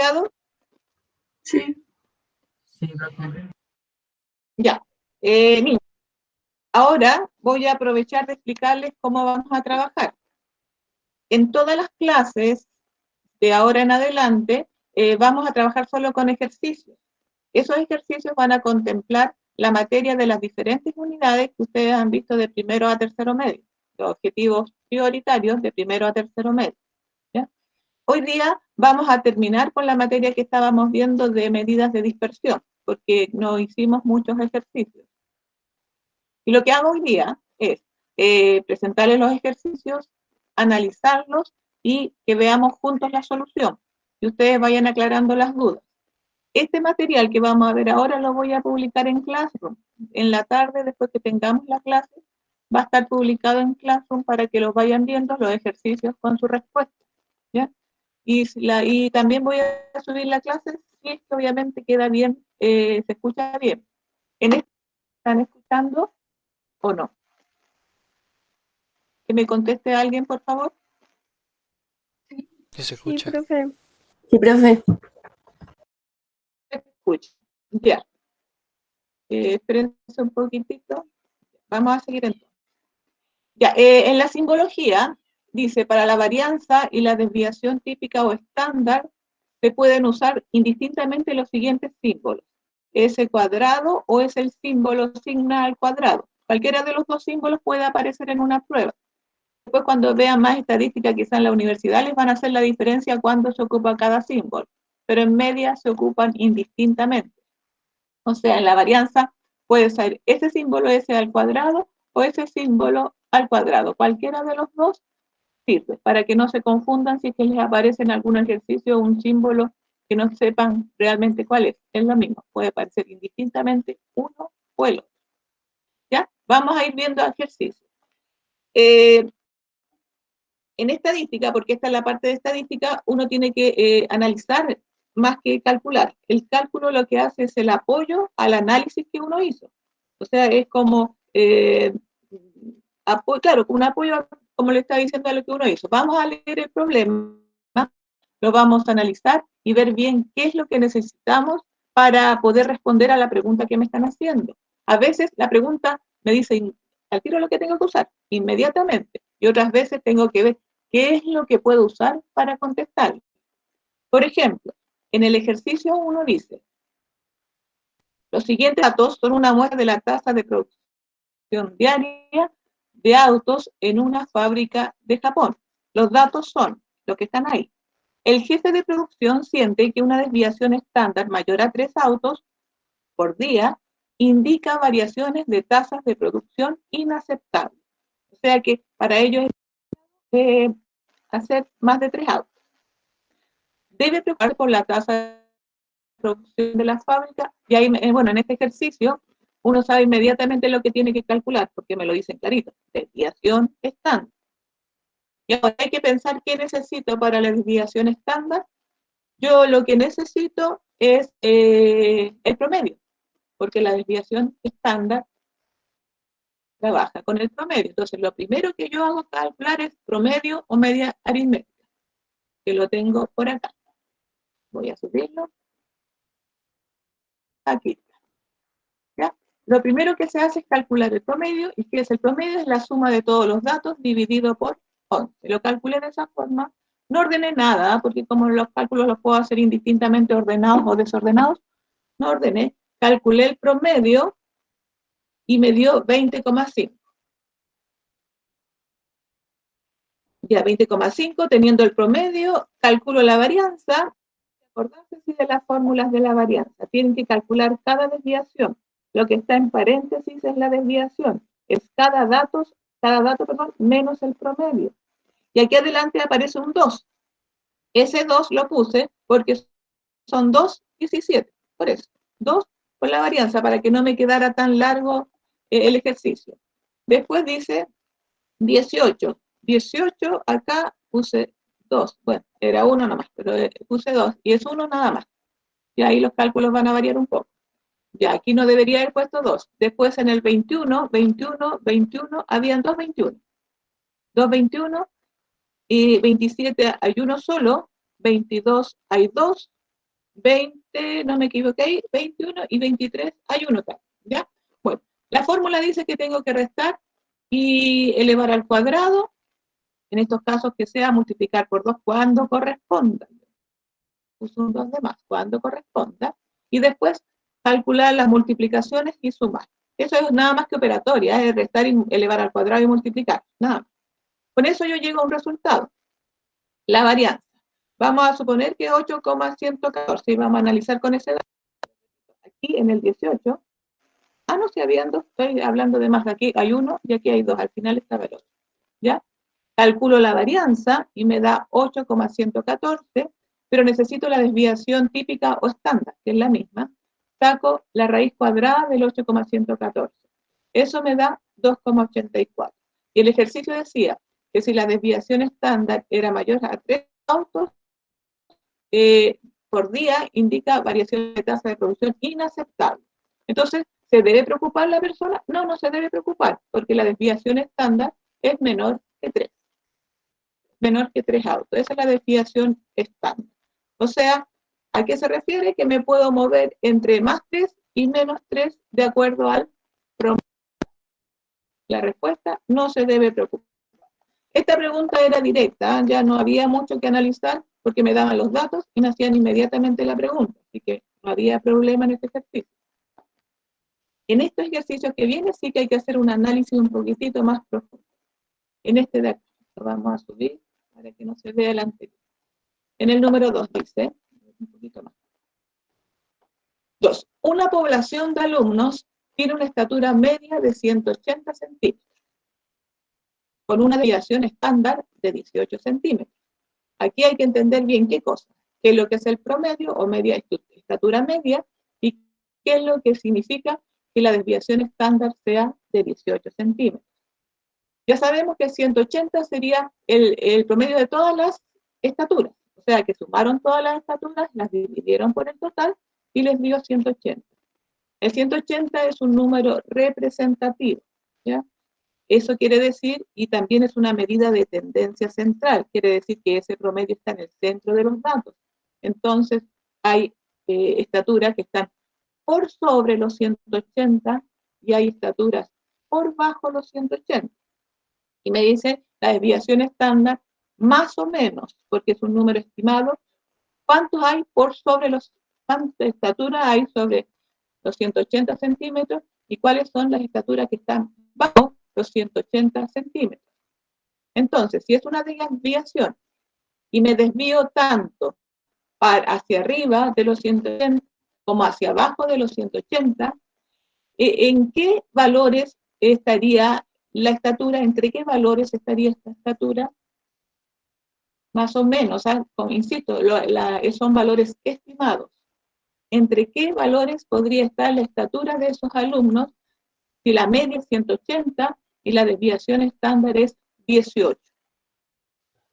quedado? Sí. Sí, profe. Ya. Niños, ahora voy a aprovechar de explicarles cómo vamos a trabajar. En todas las clases, de ahora en adelante, vamos a trabajar solo con ejercicios. Esos ejercicios van a contemplar la materia de las diferentes unidades que ustedes han visto de primero a tercero medio, los objetivos prioritarios de primero a tercero medio. ¿Ya? Hoy día vamos a terminar con la materia que estábamos viendo de medidas de dispersión, porque no hicimos muchos ejercicios. Y lo que hago hoy día es presentarles los ejercicios, analizarlos y que veamos juntos la solución. Y ustedes vayan aclarando las dudas. Este material que vamos a ver ahora lo voy a publicar en Classroom. En la tarde, después que tengamos la clase, va a estar publicado en Classroom para que los vayan viendo los ejercicios con su respuesta. ¿Ya? Y también voy a subir la clase si es que obviamente queda bien, se escucha bien. ¿Están escuchando o no? Que me conteste alguien, por favor. Sí se escucha. Sí, profe. Sí, profe. Escucha. Ya. Espérense un poquitito. Vamos a seguir entonces. Ya, en la simbología dice, para la varianza y la desviación típica o estándar, se pueden usar indistintamente los siguientes símbolos. S cuadrado o es el símbolo sigma al cuadrado. Cualquiera de los dos símbolos puede aparecer en una prueba. Después, cuando vean más estadística, quizás en la universidad les van a hacer la diferencia cuando se ocupa cada símbolo. Pero en media se ocupan indistintamente. O sea, en la varianza puede ser ese símbolo S al cuadrado o ese símbolo al cuadrado. Cualquiera de los dos sirve para que no se confundan si es que les aparece en algún ejercicio un símbolo que no sepan realmente cuál es. Es lo mismo, puede aparecer indistintamente uno o el otro. ¿Ya? Vamos a ir viendo ejercicios. En estadística, porque esta es la parte de estadística, uno tiene que analizar más que calcular. El cálculo lo que hace es el apoyo al análisis que uno hizo. O sea, es como, claro, un apoyo, como le está diciendo, a lo que uno hizo. Vamos a leer el problema, lo vamos a analizar y ver bien qué es lo que necesitamos para poder responder a la pregunta que me están haciendo. A veces la pregunta me dice, al tiro lo que tengo que usar, inmediatamente. Y otras veces tengo que ver qué es lo que puedo usar para contestar. Por ejemplo, en el ejercicio 1 dice, los siguientes datos son una muestra de la tasa de producción diaria de autos en una fábrica de Japón. Los datos son los que están ahí. El jefe de producción siente que una desviación estándar mayor a 3 autos por día indica variaciones de tasas de producción inaceptables. O sea que para ellos es hacer más de 3 autos. Debe preocuparse por la tasa de producción de la fábrica. Y ahí, bueno, en este ejercicio uno sabe inmediatamente lo que tiene que calcular, porque me lo dicen clarito. Desviación estándar. Y ahora hay que pensar qué necesito para la desviación estándar. Yo lo que necesito es el promedio, porque la desviación estándar trabaja con el promedio. Entonces, lo primero que yo hago calcular es promedio o media aritmética, que lo tengo por acá. Voy a subirlo. Aquí. ¿Ya? Lo primero que se hace es calcular el promedio, y ¿qué es el promedio? Es la suma de todos los datos dividido por 11. Lo calculé de esa forma. No ordené nada, porque como los cálculos los puedo hacer indistintamente ordenados o desordenados, no ordené. Calculé el promedio y me dio 20,5. Ya 20,5, teniendo el promedio, calculo la varianza. Acordarse de las fórmulas de la varianza. Tienen que calcular cada desviación. Lo que está en paréntesis es la desviación. Es cada dato, menos el promedio. Y aquí adelante aparece un 2. Ese 2 lo puse porque son 2,17. Por eso, 2 por la varianza, para que no me quedara tan largo el ejercicio. Después dice 18. 18, acá puse 2. Bueno, era 1 nomás, pero puse 2. Y es 1 nada más. Y ahí los cálculos van a variar un poco. Ya, aquí no debería haber puesto 2. Después en el 21, 21, 21, habían 2 21. 2 21 y 27 hay uno solo, 22 hay 2 20, no me equivoqué, 21 y 23, hay uno tal, ¿ya? Bueno, la fórmula dice que tengo que restar y elevar al cuadrado, en estos casos que sea multiplicar por 2 cuando corresponda. Uso un 2 de más, cuando corresponda, y después calcular las multiplicaciones y sumar. Eso es nada más que operatoria, es restar y elevar al cuadrado y multiplicar, nada más. Con eso yo llego a un resultado. La varianza. Vamos a suponer que es 8,114 y vamos a analizar con ese dato. Aquí en el 18, no, si habían dos, estoy hablando de más, aquí hay uno y aquí hay dos, al final estaba el otro, ¿ya? Calculo la varianza y me da 8,114, pero necesito la desviación típica o estándar, que es la misma. Saco la raíz cuadrada del 8,114. Eso me da 2,84. Y el ejercicio decía que si la desviación estándar era mayor a 3 autos por día, indica variación de tasa de producción inaceptable. Entonces, ¿se debe preocupar la persona? No, no se debe preocupar, porque la desviación estándar es menor que 3. Menor que 3 autos. Esa es la desviación estándar. O sea, ¿a qué se refiere? Que me puedo mover entre más 3 y menos 3 de acuerdo al promedio. La respuesta, no se debe preocupar. Esta pregunta era directa, ya no había mucho que analizar porque me daban los datos y me hacían inmediatamente la pregunta, así que no había problema en este ejercicio. En estos ejercicios que vienen sí que hay que hacer un análisis un poquitito más profundo. En este de aquí, lo vamos a subir para que no se vea el anterior. En el número 2 dice, un poquito más. 2. Una población de alumnos tiene una estatura media de 180 centímetros, con una desviación estándar de 18 centímetros. Aquí hay que entender bien qué cosa, qué es lo que es el promedio o media estatura media y qué es lo que significa que la desviación estándar sea de 18 centímetros. Ya sabemos que 180 sería el promedio de todas las estaturas, o sea que sumaron todas las estaturas, las dividieron por el total y les dio 180. El 180 es un número representativo, ¿ya? Eso quiere decir, y también es una medida de tendencia central, quiere decir que ese promedio está en el centro de los datos. Entonces, hay estaturas que están por sobre los 180 y hay estaturas por bajo los 180. Y me dice la desviación estándar, más o menos, porque es un número estimado, ¿cuántos hay por sobre cuántas estaturas hay sobre los 180 centímetros y cuáles son las estaturas que están bajo los 180 centímetros? Entonces, si es una desviación y me desvío tanto hacia arriba de los 180 como hacia abajo de los 180, ¿en qué valores estaría la estatura? ¿Entre qué valores estaría esta estatura? Más o menos, insisto, son valores estimados. ¿Entre qué valores podría estar la estatura de esos alumnos si la media es 180 y la desviación estándar es 18?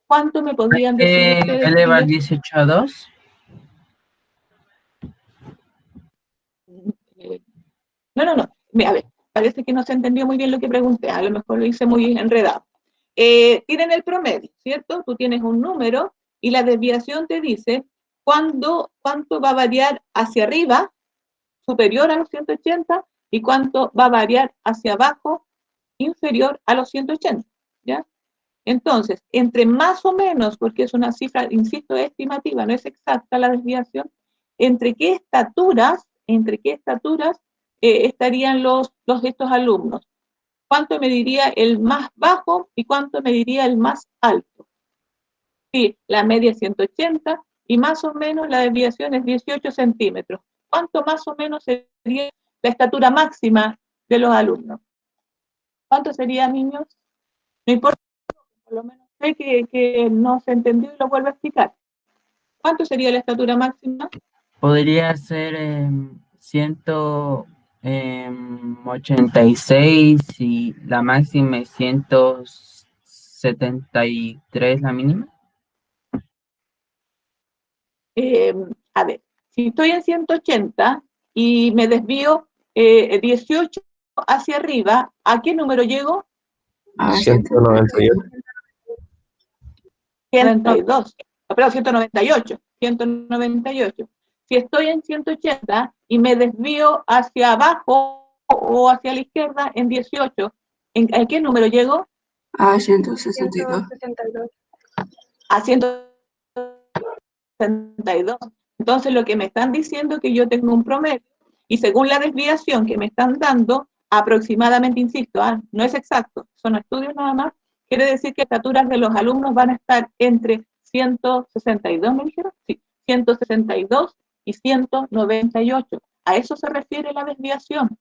¿Cuánto me podrían decir ustedes? Elevar 18 a 2. No. A ver, parece que no se entendió muy bien lo que pregunté. A lo mejor lo hice muy enredado. Tienen el promedio, ¿cierto? Tú tienes un número y la desviación te dice cuánto va a variar hacia arriba, superior a los 180, y cuánto va a variar hacia abajo, inferior a los 180, ¿ya? Entonces, entre más o menos, porque es una cifra, insisto, estimativa, no es exacta la desviación, ¿entre qué estaturas estarían estos alumnos? ¿Cuánto me diría el más bajo y cuánto me diría el más alto? Sí, la media es 180 y más o menos la desviación es 18 centímetros. ¿Cuánto más o menos sería la estatura máxima de los alumnos? ¿Cuánto sería, niños? No importa, por lo menos sé que no se entendió y lo vuelvo a explicar. ¿Cuánto sería la estatura máxima? Podría ser 186 y la máxima es 173 la mínima. A ver, si estoy en 180 y me desvío 18 hacia arriba, ¿a qué número llego? 198. 192, perdón, 198. Si estoy en 180 y me desvío hacia abajo o hacia la izquierda en 18, ¿a qué número llego? A 162. 162. A 162. Entonces lo que me están diciendo es que yo tengo un promedio y según la desviación que me están dando, aproximadamente, insisto, no es exacto, son estudios nada más, quiere decir que las estaturas de los alumnos van a estar entre 162, ¿me dijeron? Sí, 162 y 198. A eso se refiere la desviación.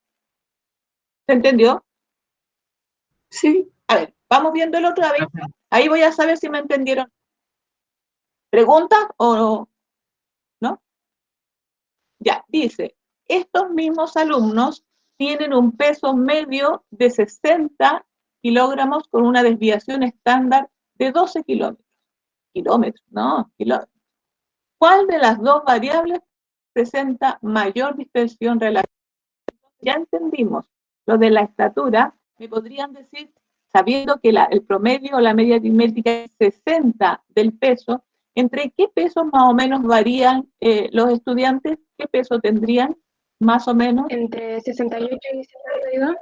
¿Se entendió? Sí. A ver, vamos viendo el otra vez. Ahí voy a saber si me entendieron. ¿Preguntas o no? Ya, dice, estos mismos alumnos tienen un peso medio de 60 kilogramos con una desviación estándar de 12 kilómetros. Kilómetros, no, kilómetros. ¿Cuál de las dos variables presenta mayor dispersión relativa? Ya entendimos lo de la estatura. Me podrían decir, sabiendo que el promedio o la media aritmética es 60 del peso, ¿entre qué pesos más o menos varían los estudiantes? ¿Qué peso tendrían más o menos? Entre 68 y 72.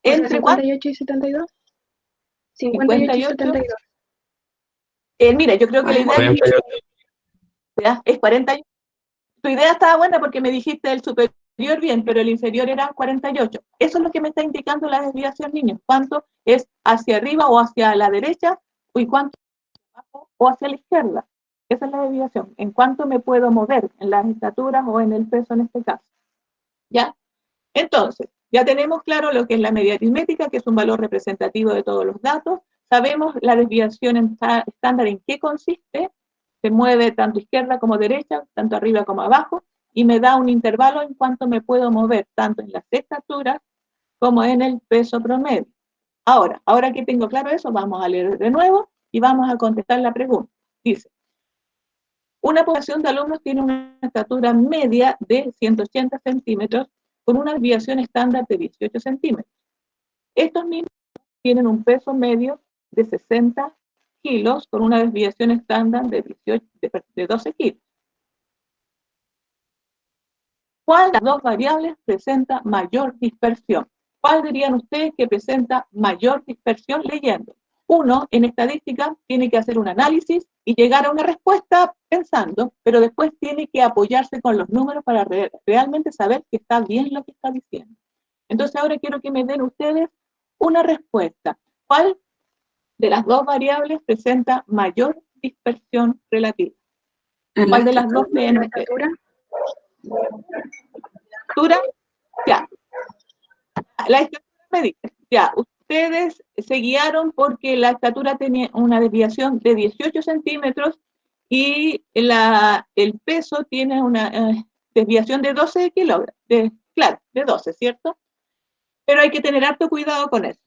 ¿Entre 58 y 72. 58 y 72. Mira, yo creo que la idea es 48. Tu idea estaba buena porque me dijiste el superior bien, pero el inferior era 48. Eso es lo que me está indicando la desviación, niños. ¿Cuánto es hacia arriba o hacia la derecha y cuánto abajo o hacia la izquierda? Esa es la desviación. ¿En cuánto me puedo mover? ¿En las estaturas o en el peso en este caso? ¿Ya? Entonces, ya tenemos claro lo que es la media aritmética, que es un valor representativo de todos los datos. Sabemos la desviación estándar en qué consiste. Se mueve tanto izquierda como derecha, tanto arriba como abajo, y me da un intervalo en cuanto me puedo mover, tanto en las estaturas como en el peso promedio. Ahora que tengo claro eso, vamos a leer de nuevo y vamos a contestar la pregunta. Dice, una población de alumnos tiene una estatura media de 180 centímetros con una desviación estándar de 18 centímetros. Estos niños tienen un peso medio de 60 kilos con una desviación estándar de 12 kilos. ¿Cuál de las dos variables presenta mayor dispersión? ¿Cuál dirían ustedes que presenta mayor dispersión leyendo? Uno, en estadística, tiene que hacer un análisis y llegar a una respuesta pensando, pero después tiene que apoyarse con los números para realmente saber que está bien lo que está diciendo. Entonces ahora quiero que me den ustedes una respuesta. ¿Cuál de las dos variables presenta mayor dispersión relativa? ¿Cuál de las dos leen ustedes? ¿Estatura? Ya. La estatura me dice, ya, ustedes se guiaron porque la estatura tenía una desviación de 18 centímetros y el peso tiene una desviación de 12 kilogramos, claro, de 12, ¿cierto? Pero hay que tener harto cuidado con eso,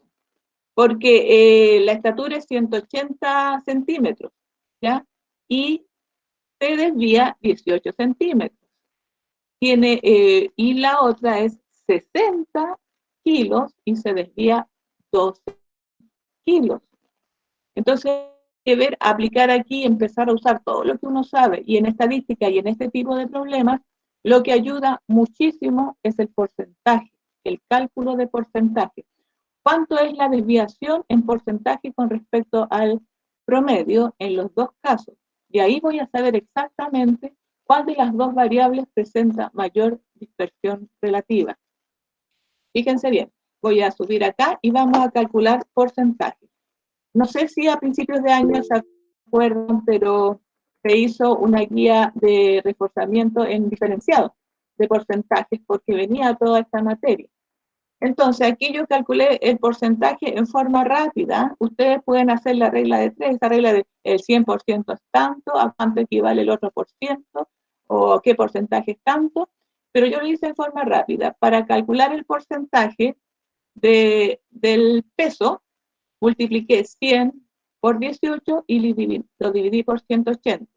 porque la estatura es 180 centímetros, ¿ya? Y se desvía 18 centímetros. Y la otra es 60 kilos y se desvía 12 kilos. Entonces, hay que ver, aplicar aquí, empezar a usar todo lo que uno sabe. Y en estadística y en este tipo de problemas, lo que ayuda muchísimo es el porcentaje, el cálculo de porcentaje. ¿Cuánto es la desviación en porcentaje con respecto al promedio en los dos casos? Y ahí voy a saber exactamente cuál de las dos variables presenta mayor dispersión relativa. Fíjense bien, voy a subir acá y vamos a calcular porcentaje. No sé si a principios de año se acuerdan, pero se hizo una guía de reforzamiento en diferenciado de porcentajes porque venía toda esta materia. Entonces, aquí yo calculé el porcentaje en forma rápida. Ustedes pueden hacer la regla de 3, esa regla de el 100% es tanto, a cuánto equivale el otro por ciento, o qué porcentaje es tanto, pero yo lo hice en forma rápida. Para calcular el porcentaje del peso, multipliqué 100 por 18 y lo dividí por 180.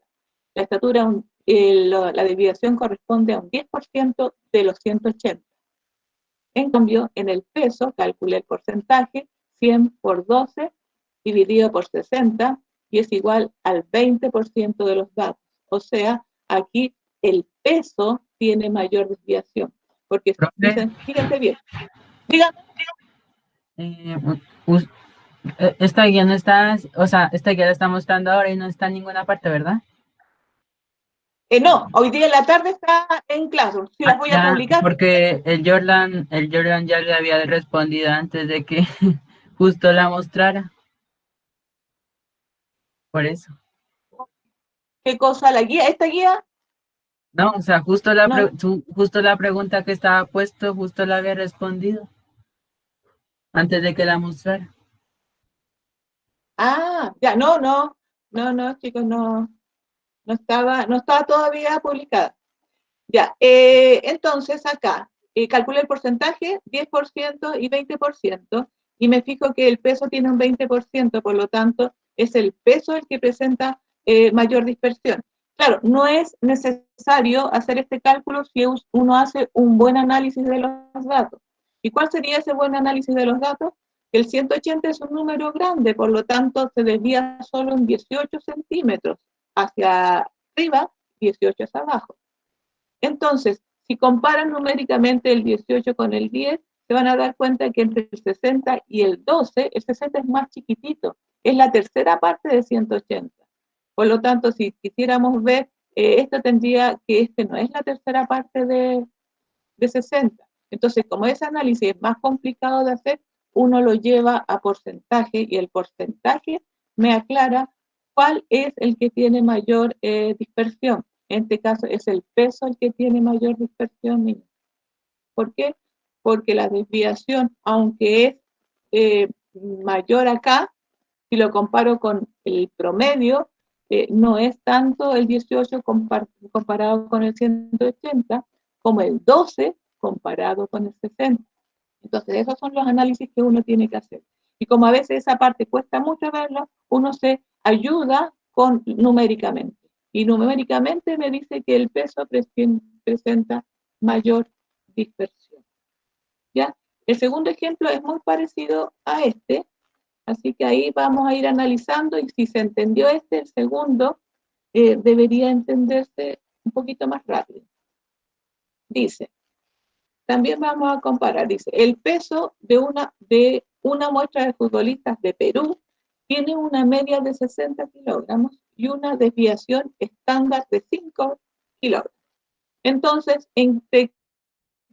La estatura, la desviación corresponde a un 10% de los 180. En cambio, en el peso calculé el porcentaje, 100 por 12 dividido por 60 y es igual al 20% de los datos. O sea, aquí el peso tiene mayor desviación. Porque Profe. dicen, fíjense bien, díganme. Us- esta guía no está, o sea, esta guía la está mostrando ahora y no está en ninguna parte, ¿verdad? No, hoy día en la tarde está en Classroom, sí las voy a Ya, publicar. porque el Jordan ya le había respondido antes de que justo la mostrara. Por eso. ¿Qué cosa? ¿La guía? ¿Esta guía? No, o sea, No. justo la pregunta que estaba puesto, justo la había respondido antes de que la mostrara. Ah, ya, no, chicos, no estaba todavía publicada. Ya, entonces acá, calculé el porcentaje, 10% y 20%, y me fijo que el peso tiene un 20%, por lo tanto, es el peso el que presenta mayor dispersión. Claro, no es necesario hacer este cálculo si uno hace un buen análisis de los datos. ¿Y cuál sería ese buen análisis de los datos? El 180 es un número grande, por lo tanto, se desvía solo en 18 centímetros hacia arriba, 18 hacia abajo. Entonces, si comparan numéricamente el 18 con el 10, se van a dar cuenta que entre el 60 y el 12, el 60 es más chiquitito, es la tercera parte de 180. Por lo tanto, si quisiéramos ver, esto tendría que este no es la tercera parte de 60. Entonces, como ese análisis es más complicado de hacer, uno lo lleva a porcentaje y el porcentaje me aclara cuál es el que tiene mayor dispersión. En este caso es el peso el que tiene mayor dispersión. ¿Por qué? Porque la desviación, aunque es mayor acá, si lo comparo con el promedio, no es tanto el 18 comparado con el 180 como el 12 comparado con el 60. Entonces, esos son los análisis que uno tiene que hacer. Y como a veces esa parte cuesta mucho verla, uno se ayuda con numéricamente. Y numéricamente me dice que el peso presenta mayor dispersión. ¿Ya? El segundo ejemplo es muy parecido a este, así que ahí vamos a ir analizando y si se entendió este, el segundo debería entenderse un poquito más rápido. Dice, también vamos a comparar, dice, el peso de una muestra de futbolistas de Perú tiene una media de 60 kilogramos y una desviación estándar de 5 kilogramos. Entonces, ¿entre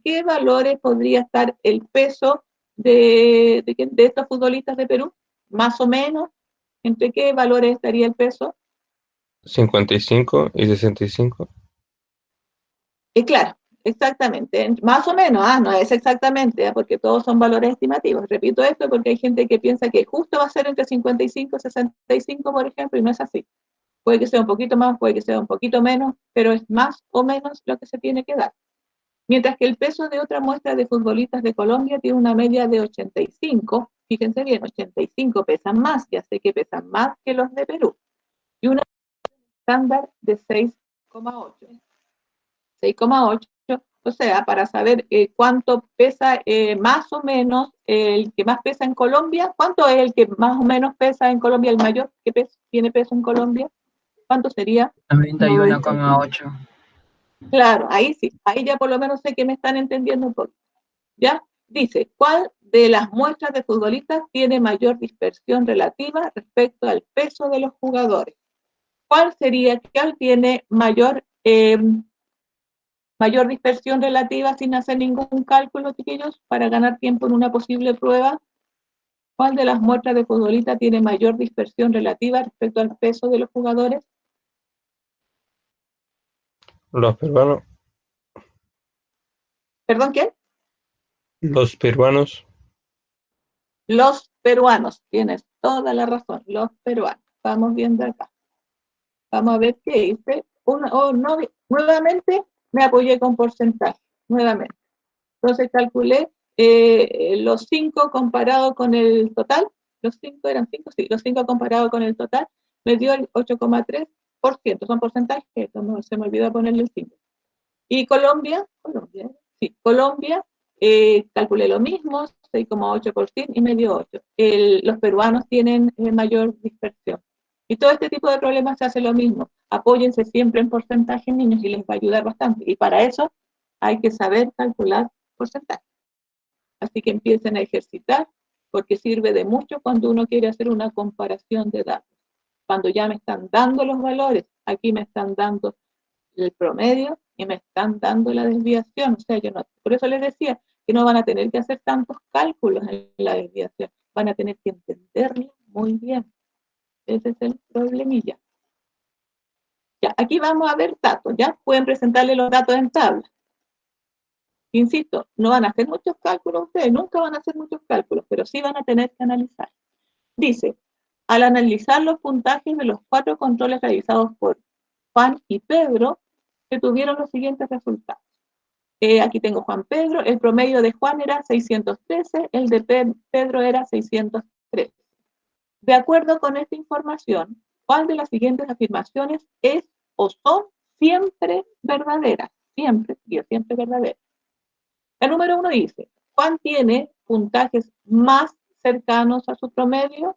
qué valores podría estar el peso de estos futbolistas de Perú? Más o menos, ¿entre qué valores estaría el peso? 55 y 65. Claro, exactamente, más o menos, no es exactamente, porque todos son valores estimativos. Repito esto porque hay gente que piensa que justo va a ser entre 55 y 65, por ejemplo, y no es así. Puede que sea un poquito más, puede que sea un poquito menos, pero es más o menos lo que se tiene que dar. Mientras que el peso de otra muestra de futbolistas de Colombia tiene una media de 85, fíjense bien, 85 pesan más, ya sé que pesan más que los de Perú, y una estándar de 6,8. 6,8, o sea, para saber cuánto pesa más o menos el que más pesa en Colombia, ¿cuánto es el que más o menos pesa en Colombia, el mayor que tiene peso en Colombia? ¿Cuánto sería? 91,8. Claro, ahí sí, ahí ya por lo menos sé que me están entendiendo un poco. ¿Ya? Dice, ¿cuál de las muestras de futbolistas tiene mayor dispersión relativa respecto al peso de los jugadores? ¿Cuál sería, cuál tiene mayor dispersión relativa sin hacer ningún cálculo, chiquillos, para ganar tiempo en una posible prueba? ¿Cuál de las muestras de futbolistas tiene mayor dispersión relativa respecto al peso de los jugadores? Los peruanos. ¿Perdón, qué? Los peruanos. Los peruanos. Tienes toda la razón, los peruanos. Vamos viendo acá. Vamos a ver qué dice. Nuevamente me apoyé con porcentaje. Nuevamente. Entonces calculé los 5 comparado con el total. Los 5 eran 5, sí. Los 5 comparado con el total me dio el 8,3%. Son porcentajes, no se me olvidó ponerle el 5. Y Colombia, calculé lo mismo, 6,8% y me dio 8. Los peruanos tienen mayor dispersión. Y todo este tipo de problemas se hace lo mismo. Apóyense siempre en porcentaje, niños, y les va a ayudar bastante. Y para eso hay que saber calcular porcentaje. Así que empiecen a ejercitar, porque sirve de mucho cuando uno quiere hacer una comparación de datos. Cuando ya me están dando los valores, aquí me están dando el promedio y me están dando la desviación. O sea, yo no, por eso les decía que no van a tener que hacer tantos cálculos en la desviación, van a tener que entenderlo muy bien. Ese es el problemilla. Ya, aquí vamos a ver datos, ya pueden presentarle los datos en tabla. Insisto, no van a hacer muchos cálculos ustedes, nunca van a hacer muchos cálculos, pero sí van a tener que analizar. Dice, al analizar los puntajes de los 4 controles realizados por Juan y Pedro, se tuvieron los siguientes resultados. Aquí tengo Juan Pedro, el promedio de Juan era 613, el de Pedro era 603. De acuerdo con esta información, ¿cuál de las siguientes afirmaciones es o son siempre verdaderas? Siempre, y siempre verdaderas. La número 1 dice, Juan tiene puntajes más cercanos a su promedio.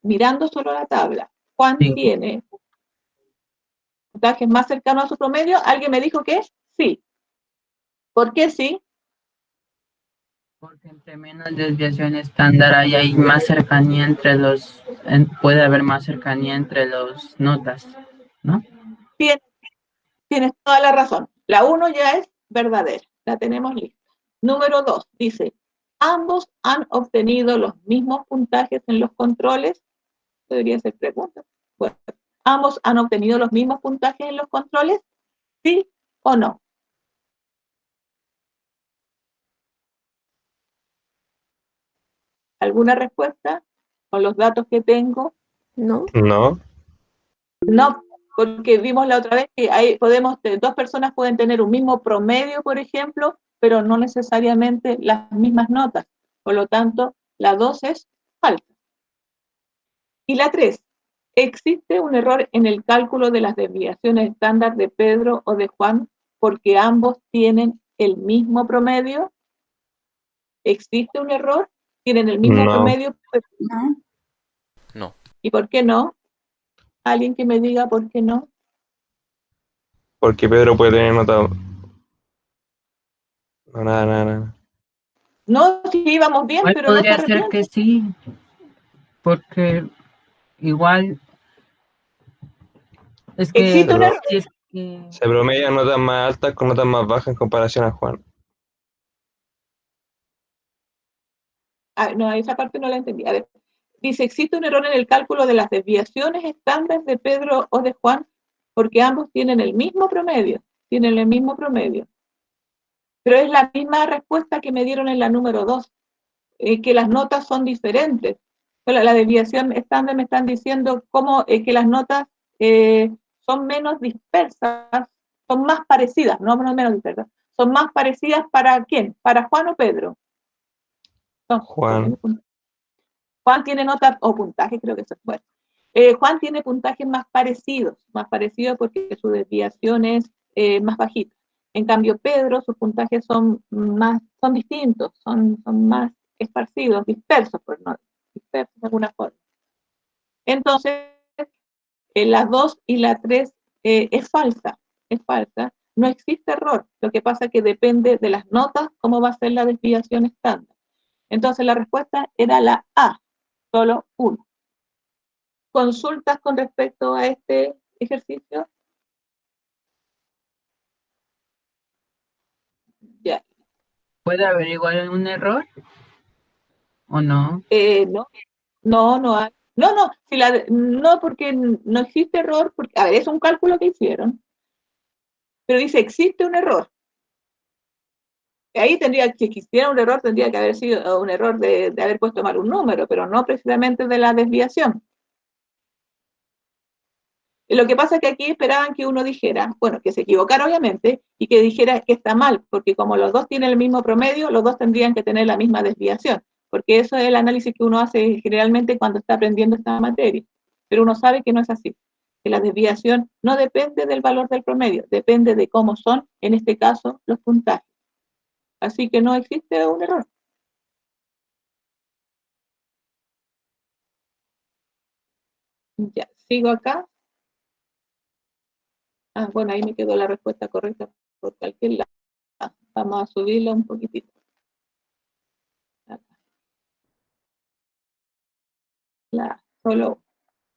Mirando solo la tabla, Juan Sí. tiene puntajes más cercanos a su promedio. ¿Alguien me dijo que sí? ¿Por qué sí? Porque entre menos desviación estándar hay más cercanía entre los, puede haber más cercanía entre los notas, ¿no? Tienes toda la razón. La 1 ya es verdadera, la tenemos lista. Número 2 dice, ambos han obtenido los mismos puntajes en los controles. Debería ser pregunta. Bueno, ¿ambos han obtenido los mismos puntajes en los controles? ¿Sí o no? ¿Alguna respuesta con los datos que tengo? No. No. No, porque vimos la otra vez que dos personas pueden tener un mismo promedio, por ejemplo, pero no necesariamente las mismas notas. Por lo tanto, la 2 es falsa. Y la 3, ¿existe un error en el cálculo de las desviaciones estándar de Pedro o de Juan porque ambos tienen el mismo promedio? ¿Existe un error? ¿Tienen el mismo No. promedio? ¿No? No. ¿Y por qué no? ¿Alguien que me diga por qué no? Porque Pedro puede tener nota. No, nada. No, sí íbamos bien, Igual pero no se podría ser arrepiente. que sí, porque igual es que ¿Existe un error? si es que Se promedian notas más altas con notas más bajas en comparación a Juan. Ah, no, esa parte no la entendí. A ver, dice, ¿existe un error en el cálculo de las desviaciones estándar de Pedro o de Juan? Porque ambos tienen el mismo promedio. Tienen el mismo promedio. Pero es la misma respuesta que me dieron en la número 2, que las notas son diferentes. La desviación estándar me están diciendo cómo que las notas son menos dispersas, son más parecidas, no menos dispersas, son más parecidas ¿para quién? ¿Para Juan o Pedro? No, Juan. Juan tiene notas o puntaje, creo que eso es bueno. Juan tiene puntajes más parecidos porque su desviación es más bajita. En cambio, Pedro, sus puntajes son distintos, son más esparcidos, dispersos, dispersos de alguna forma. Entonces, las 2 y la 3 es falsa. No existe error. Lo que pasa es que depende de las notas cómo va a ser la desviación estándar. Entonces, la respuesta era la A, solo 1. ¿Consultas con respecto a este ejercicio? Ya. puede haber igual un error o no. No hay. No, no, porque no existe error, porque, a ver, es un cálculo que hicieron, pero dice, existe un error. Ahí si existiera un error, tendría que haber sido un error de haber puesto mal un número, pero no precisamente de la desviación. Lo que pasa es que aquí esperaban que uno dijera, bueno, que se equivocara obviamente, y que dijera que está mal, porque como los dos tienen el mismo promedio, los dos tendrían que tener la misma desviación, porque eso es el análisis que uno hace generalmente cuando está aprendiendo esta materia. Pero uno sabe que no es así, que la desviación no depende del valor del promedio, depende de cómo son, en este caso, los puntajes. Así que no existe un error. Ya, sigo acá. Ah, bueno, ahí me quedó la respuesta correcta por cualquier lado. Vamos a subirla un poquitito. Acá. Solo.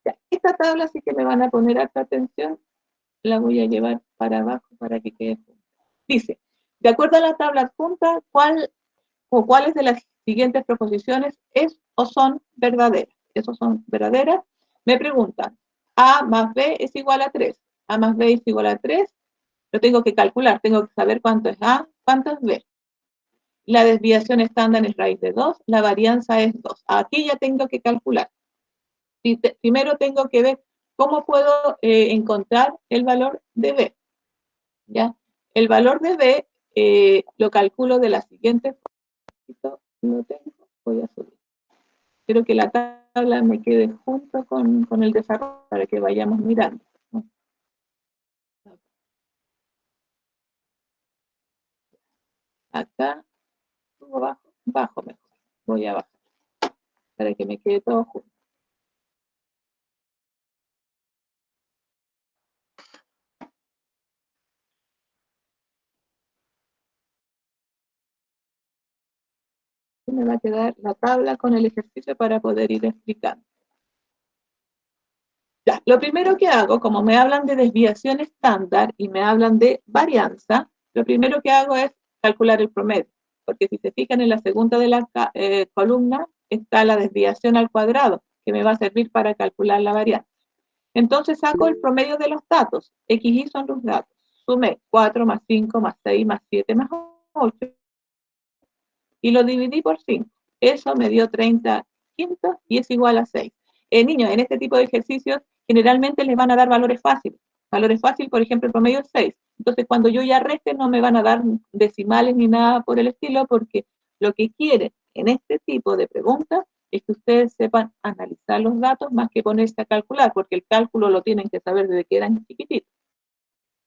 Ya, esta tabla sí que me van a poner harta atención. La voy a llevar para abajo para que quede junta. Dice, de acuerdo a la tabla adjunta, ¿cuáles de las siguientes proposiciones es o son verdaderas? ¿Esos son verdaderas? Me preguntan, A más B es igual a 3. A más B es igual a 3. Lo tengo que calcular, tengo que saber cuánto es A, cuánto es B. La desviación estándar es raíz de 2, la varianza es 2. Aquí ya tengo que calcular. Primero tengo que ver cómo puedo encontrar el valor de B. ¿Ya? El valor de B lo calculo de la siguiente forma. Lo tengo, voy a subir. Quiero que la tabla me quede junto con el desarrollo para que vayamos mirando, ¿no? Acá, subo bajo mejor. Voy a bajar para que me quede todo junto. Me va a quedar la tabla con el ejercicio para poder ir explicando. Ya, lo primero que hago, como me hablan de desviación estándar y me hablan de varianza, lo primero que hago es calcular el promedio, porque si se fijan en la segunda de la columna está la desviación al cuadrado, que me va a servir para calcular la varianza. Entonces saco el promedio de los datos, x y son los datos, sumé 4 más 5 más 6 más 7 más 8, y lo dividí por 5. Eso me dio 30 quintos y es igual a 6. Niños, en este tipo de ejercicios generalmente les van a dar valores fáciles. Valores fáciles, por ejemplo, el promedio es 6. Entonces, cuando yo ya reste, no me van a dar decimales ni nada por el estilo, porque lo que quieren en este tipo de preguntas es que ustedes sepan analizar los datos más que ponerse a calcular, porque el cálculo lo tienen que saber desde que eran chiquititos.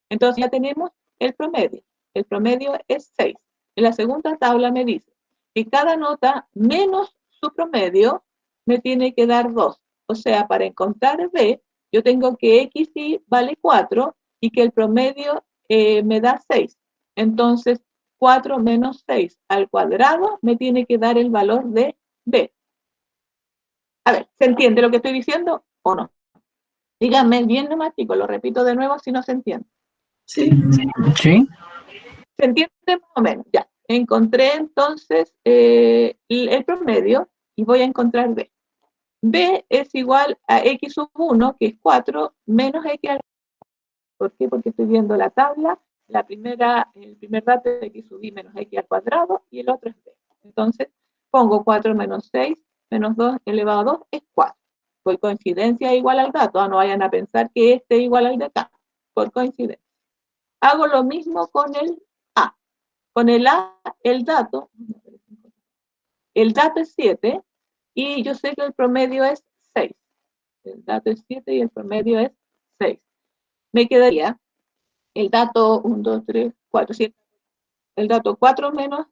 Entonces, ya tenemos el promedio. El promedio es 6. En la segunda tabla me dice que cada nota menos su promedio me tiene que dar 2. O sea, para encontrar B, yo tengo que X y vale 4 y que el promedio me da 6. Entonces, 4 menos 6 al cuadrado me tiene que dar el valor de B. A ver, ¿se entiende lo que estoy diciendo o no? Díganme bien nomás, chicos, lo repito de nuevo si no se entiende. Sí. Sí. ¿Se entiende más o menos? Ya. Encontré entonces el promedio y voy a encontrar B. B es igual a X sub 1, que es 4, menos X al cuadrado. ¿Por qué? Porque estoy viendo la tabla. El primer dato es X sub I menos X al cuadrado y el otro es B. Entonces, pongo 4 menos 6 menos 2 elevado a 2 es 4. Por coincidencia igual al dato. No vayan a pensar que este es igual al de acá. Por coincidencia. Hago lo mismo con el A. Con el A, el dato es 7 y yo sé que el promedio es 6. El dato es 7 y el promedio es 6. Me quedaría el dato 1, 2, 3, 4, 7. El dato 4 menos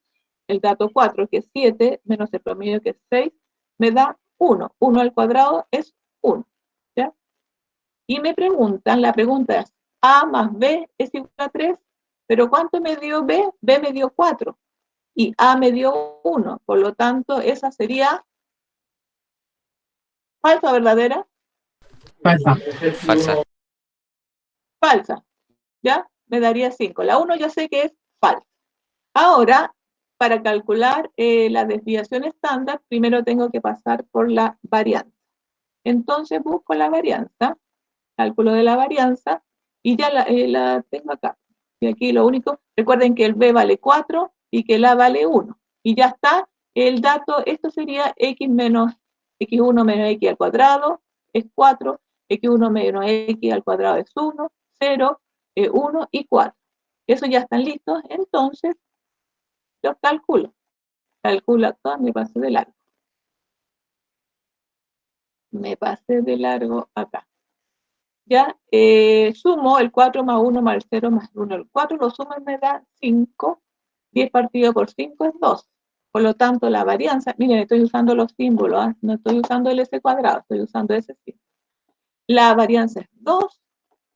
el dato 4, que es 7, menos el promedio, que es 6, me da 1. 1 al cuadrado es 1. ¿Ya? Y me preguntan, la pregunta es, A más B es igual a 3, pero ¿cuánto me dio B? B me dio 4. Y A me dio 1, por lo tanto, esa sería falsa o verdadera. Falsa. Falsa. Falsa, ¿ya? Me daría 5. La 1 ya sé que es falsa. Ahora, para calcular la desviación estándar, primero tengo que pasar por la varianza. Entonces busco la varianza, cálculo de la varianza, y ya la tengo acá. Y aquí lo único, recuerden que el B vale 4 y que el A vale 1. Y ya está el dato, esto sería x1 menos x al cuadrado, es 4, x1 menos x al cuadrado es 1, 0, 1 y 4. Eso ya están listos, entonces los calculo. Calculo acá, me pasé de largo. Me pasé de largo acá. Ya, sumo el 4 más 1 más el 0 más 1. El 4 lo sumo y me da 5. 10 partido por 5 es 2. Por lo tanto, la varianza, miren, estoy usando los símbolos, ¿eh? No estoy usando el S cuadrado, estoy usando ese símbolo. la varianza es 2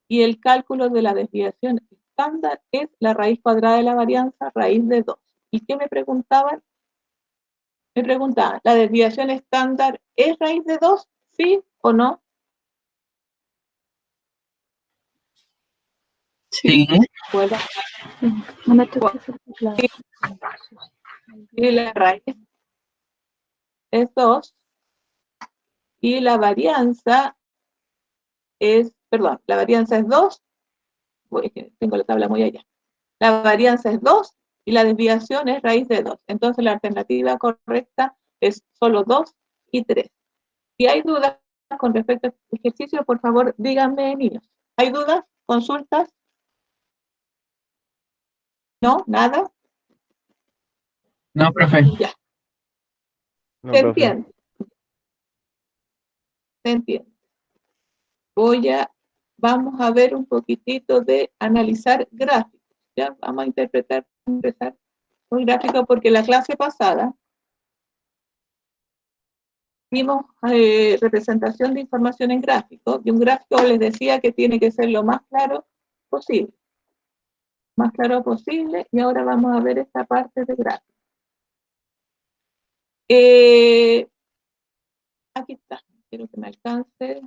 y el cálculo de la desviación estándar es la raíz cuadrada de la varianza, raíz de 2. ¿Y qué me preguntaban? Me preguntaban, ¿la desviación estándar es raíz de 2? ¿Sí o no? Sí. Sí. Bueno, No me toques el teclado. y la raíz es 2 y la varianza es, perdón, la varianza es 2, tengo la tabla muy allá. La varianza es 2 y la desviación es raíz de 2. Entonces la alternativa correcta es solo 2 y 3. Si hay dudas con respecto al ejercicio, por favor, díganme, niños. ¿Hay dudas? ¿Consultas? ¿No? ¿Nada? No, profe. Ya. No, Se profe. entiende. Se entiende. Vamos a ver un poquitito de analizar gráficos. Ya vamos a empezar un gráfico porque la clase pasada vimos representación de información en gráfico y un gráfico les decía que tiene que ser lo más claro posible. Más claro posible y ahora vamos a ver esta parte de gráfico. Aquí está, quiero que me alcance.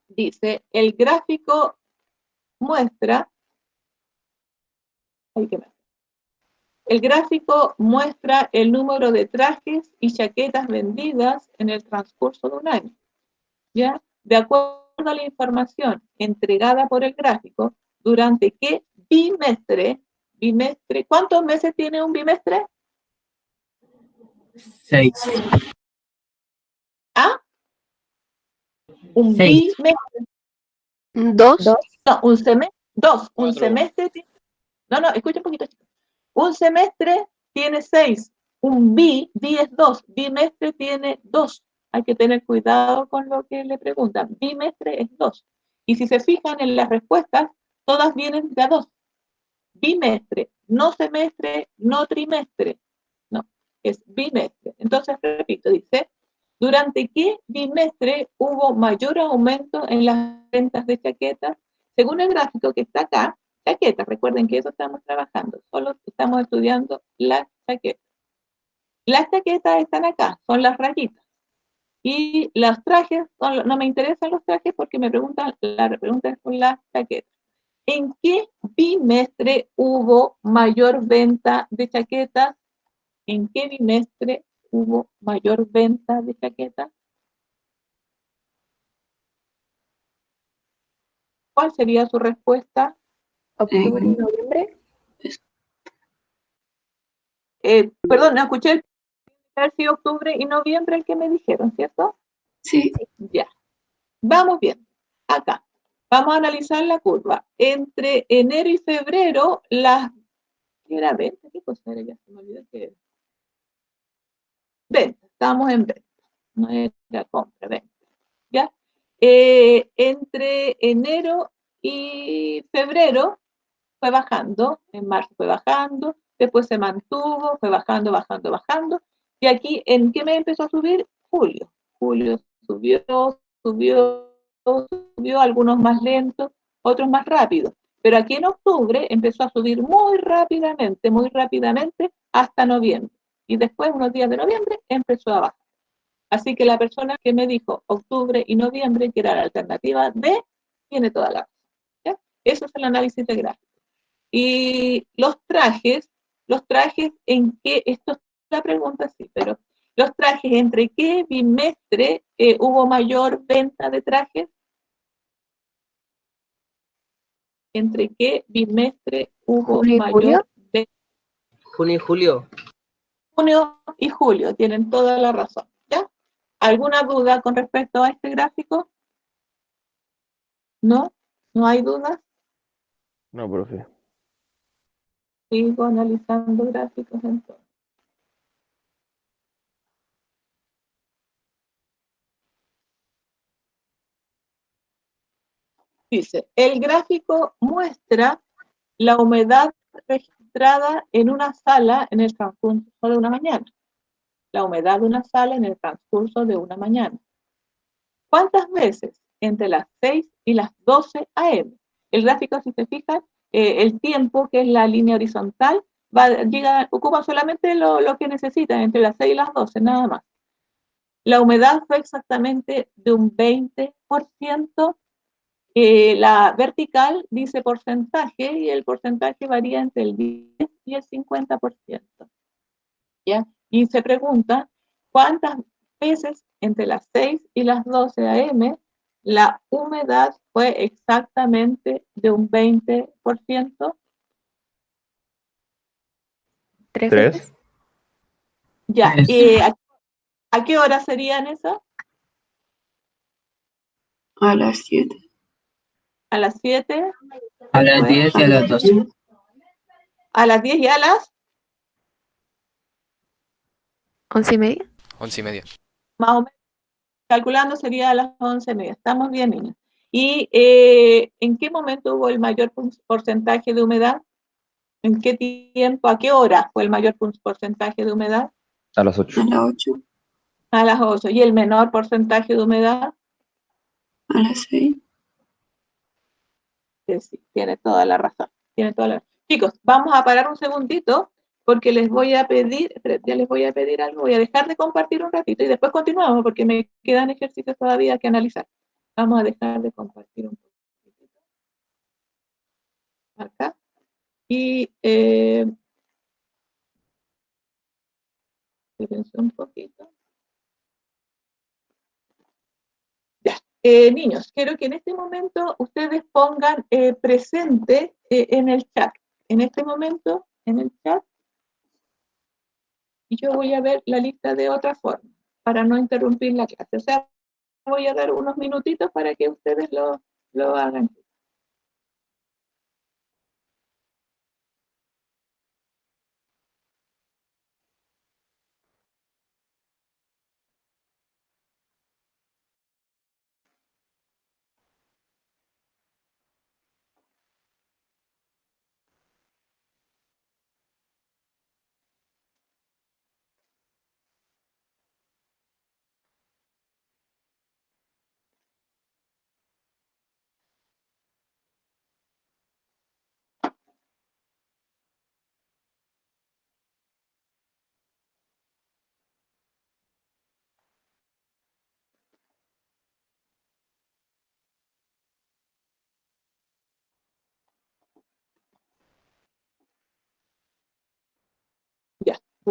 Dice, el gráfico muestra, el gráfico muestra el número de trajes y chaquetas vendidas en el transcurso de un año. ¿Ya? De acuerdo a la información entregada por el gráfico, durante qué bimestre, ¿cuántos meses tiene un bimestre? 6. ¿Ah? Un 6. bimestre, ¿Dos? no, un semestre, un 4. semestre, no, escucha un poquito, chicos. Un semestre tiene 6, un bi es 2, bimestre tiene 2. Hay que tener cuidado con lo que le preguntan. Bimestre es 2. Y si se fijan en las respuestas, todas vienen de a 2. Bimestre, no semestre, no trimestre. No, es bimestre. Entonces, repito, dice, ¿durante qué bimestre hubo mayor aumento en las ventas de chaquetas? Según el gráfico que está acá, chaquetas, recuerden que eso estamos trabajando, solo estamos estudiando las chaquetas. Las chaquetas están acá, son las rayitas. Y los trajes, no me interesan los trajes porque me preguntan, la pregunta es por las chaquetas. ¿En qué bimestre hubo mayor venta de chaquetas? ¿En qué bimestre hubo mayor venta de chaquetas? ¿Cuál sería su respuesta? ¿Octubre y noviembre? Perdón, no escuché si octubre y noviembre el que me dijeron, ¿cierto? Sí. Ya. Vamos bien. Acá. Vamos a analizar la curva. Entre enero y febrero, ¿qué era venta? ¿Qué cosa era? Ya se me olvidó qué era. Venta. Estamos en venta. No era compra, venta. ¿Ya? Entre enero y febrero fue bajando, en marzo fue bajando, después se mantuvo, fue bajando, bajando, bajando, y aquí, ¿en qué mes empezó a subir? Julio. Julio subió, algunos más lentos, otros más rápidos, pero aquí en octubre empezó a subir muy rápidamente, hasta noviembre, y después, unos días de noviembre, empezó a bajar. Así que la persona que me dijo octubre y noviembre, que era la alternativa D, tiene toda la razón. ¿Ya? Eso es el análisis de gráfico. Y los trajes en qué, esto es la pregunta, sí, pero los trajes, ¿entre qué bimestre hubo mayor venta de trajes? ¿Entre qué bimestre hubo ¿Junio y julio? mayor venta? Junio y julio. Junio y julio, tienen toda la razón. ¿Ya? ¿Alguna duda con respecto a este gráfico? ¿No? ¿No hay dudas? No, profe. Sigo analizando gráficos entonces. Dice, el gráfico muestra la humedad registrada en una sala en el transcurso de una mañana. La humedad de una sala en el transcurso de una mañana. ¿Cuántas veces entre las 6 y las 12 a.m.? El gráfico, si se fijan, el tiempo, que es la línea horizontal, ocupa solamente lo que necesitan, entre las 6 y las 12, nada más. La humedad fue exactamente de un 20%. La vertical dice porcentaje y el porcentaje varía entre el 10 y el 50%. ¿Ya? Y se pregunta cuántas veces entre las 6 y las 12 a.m. la humedad fue exactamente de un 20%. ¿Tres ¿Tres? veces? Ya, Es- ¿a qué hora serían esas? A las 7. A las 7, a las 10 y a las 12. a las 10 y a las 11:30. 11:30. más o menos. Calculando sería a las 11:30. Estamos bien, niños. ¿Y en qué momento hubo el mayor porcentaje de humedad? ¿En qué tiempo, a qué hora fue el mayor porcentaje de humedad? A las 8. A las 8. A las 8. ¿Y el menor porcentaje de humedad? A las 6. Sí, tiene toda la razón. Tiene toda la... Chicos, vamos a parar un segundito porque les voy a pedir, ya les voy a pedir algo, voy a dejar de compartir un ratito y después continuamos porque me quedan ejercicios todavía que analizar. Vamos a dejar de compartir un poquito acá y espérense un poquito. Ya, niños, quiero que en este momento ustedes pongan presente en el chat. En este momento, en el chat, y yo voy a ver la lista de otra forma, para no interrumpir la clase. O sea, voy a dar unos minutitos para que ustedes lo hagan.